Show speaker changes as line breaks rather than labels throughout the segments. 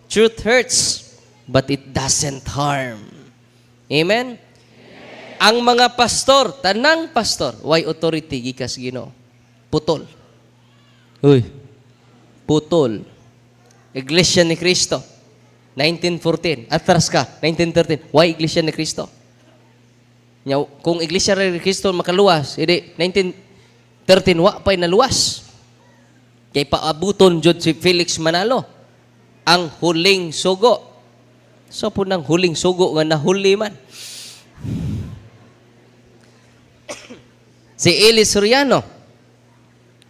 Truth hurts, but it doesn't harm. Amen? Ang mga pastor, tanang pastor, why authority gikas Ginoo? Putol. Uy. Putol. Iglesia ni Cristo. 1914. Atras ka. 1913. Why Iglesia ni Cristo? Kung Iglesia ni Cristo makaluwas, hindi, 1913, wa pa'y naluwas. Kay paabuton jud si Felix Manalo. Ang huling sugo. So po nang huling sugo nga nahuli man. Si Eli Soriano,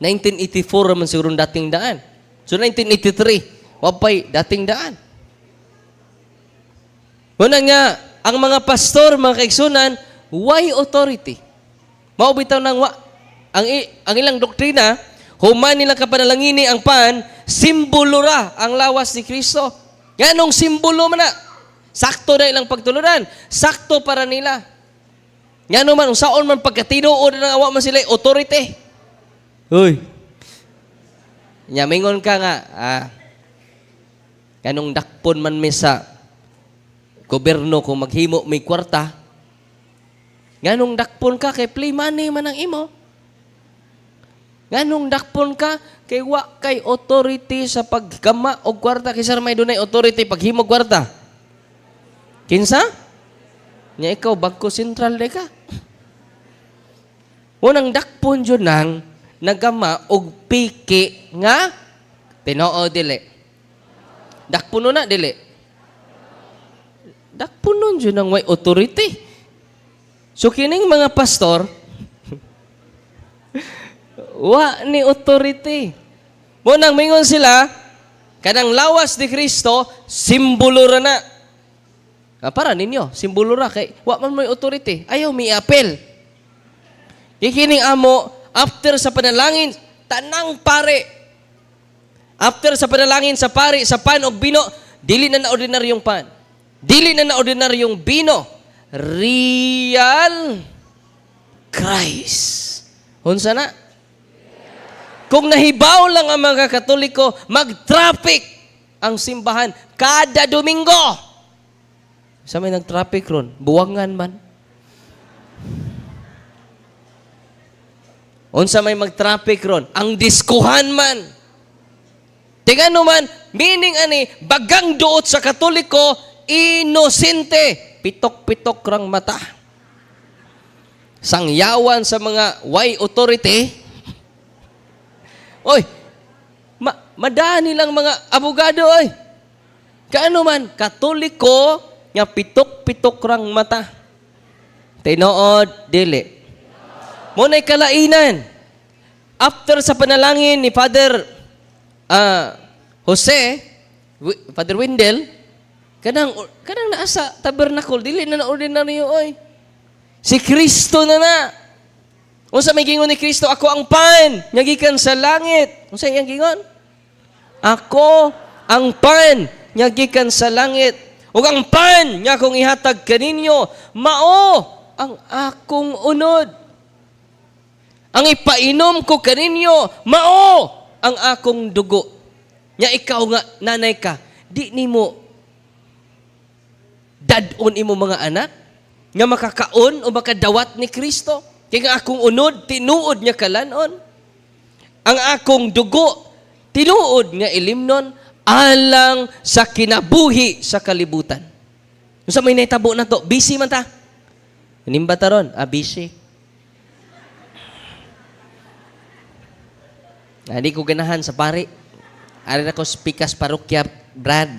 1984 naman siguro dating daan. So 1983, wapay dating daan. Una nga, ang mga pastor, mga kaigsunan, why authority? Maubitaw ng ang ilang doktrina, human nila kapanalangini ang pan, simbolo ra ang lawas ni Kristo. Ganong simbolo man na. Sakto na ilang pagtulunan. Sakto para nila. Nga naman, saon man pagkatinuod na awa man sila, authority. Uy. Mingon ka nga, ganong dakpon man mi sa gobyerno kung maghimo may kwarta, ganong dakpon ka kay play money man ang imo. Ganong dakpon ka kay wa kay authority sa paggama og kwarta, kaysa may dunay authority paghimo kwarta. Kinsa? Nya ikaw Bangko Sentral de ka. Unang dakpon jud nang nagama og piki nga Tinoo dili. Dakpon na dili. Dakpon jud nang way authority. So kining mga pastor wa ni authority. Mo nang mingon sila kanang lawas ni Kristo simbolo ra na. Para ninyo, simbolo ra kay wa man may authority. Ayaw mi apel. Kikining amo after sa panalangin tanang pare. After sa panalangin sa pare sa pan og bino, dili na ordinaryong pan. Dili na ordinaryong bino. Real Christ. Unsa na? Kung nahibaw lang ang mga Katoliko, mag-traffic ang simbahan kada Domingo. Sa may nag-traffic ron, buwangan man. Unsa may mag-traffic ron, ang diskuhan man. Tingano man, meaning ani, bagang duot sa Katoliko, inosente, pitok-pitok rang mata. Sangyawan sa mga way authority. Oy, madani lang mga abogado, oy. Kaano man, Katoliko, nga pitok-pitok rang mata. Tinuod, dili. Muna'y kalainan. After sa panalangin ni Father Jose, Father Wendell, kanang naasa tabernacle, dili na ordinaryo, oy. Si Kristo na. Unsa may gingon ni Kristo, ako ang pan, nga gikan sa langit. Unsa iyang gingon? Ako ang pan, nga gikan sa langit. Ug ang pan nga akong ihatag kaninyo, mao ang akong unod. Ang ipainom ko kaninyo, mao ang akong dugo. Nya ikaw nga, nanay ka, di nimo dadon imo mga anak, nga makakaon o makadawat ni Kristo. Kaya nga akong unod, tinuod niya kalanon. Ang akong dugo, tinuod nga ilimnon, alang sa kinabuhi sa kalibutan. Kung sa may naitabo na to, busy man ta. Inimba ta ron? Busy. Hindi ko ganahan sa pari. Ari na ko spikas parokya, Brad.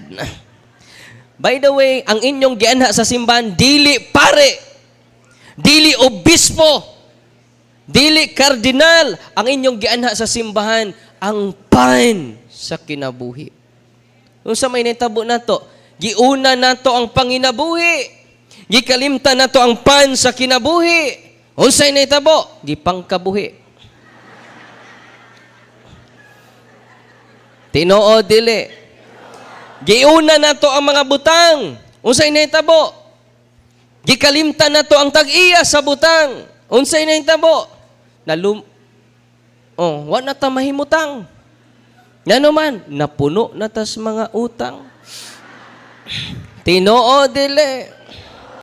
By the way, ang inyong gianha sa simbahan, dili pare, dili obispo, dili kardinal. Ang inyong gianha sa simbahan, ang pan sa kinabuhi. Kung sa may naitabo na to, giuna na to ang panginabuhi. Gikalimta na to ang pan sa kinabuhi. Unsay naitabo? Gipangkabuhi. Tinoo dili. Giuna na to ang mga butang. Unsay naitabo? Gikalimta na to ang tag-iya sa butang. Unsay naitabo? Wa na ta mahimutang. Nga naman, napuno na tas mga utang. Tinoo dili.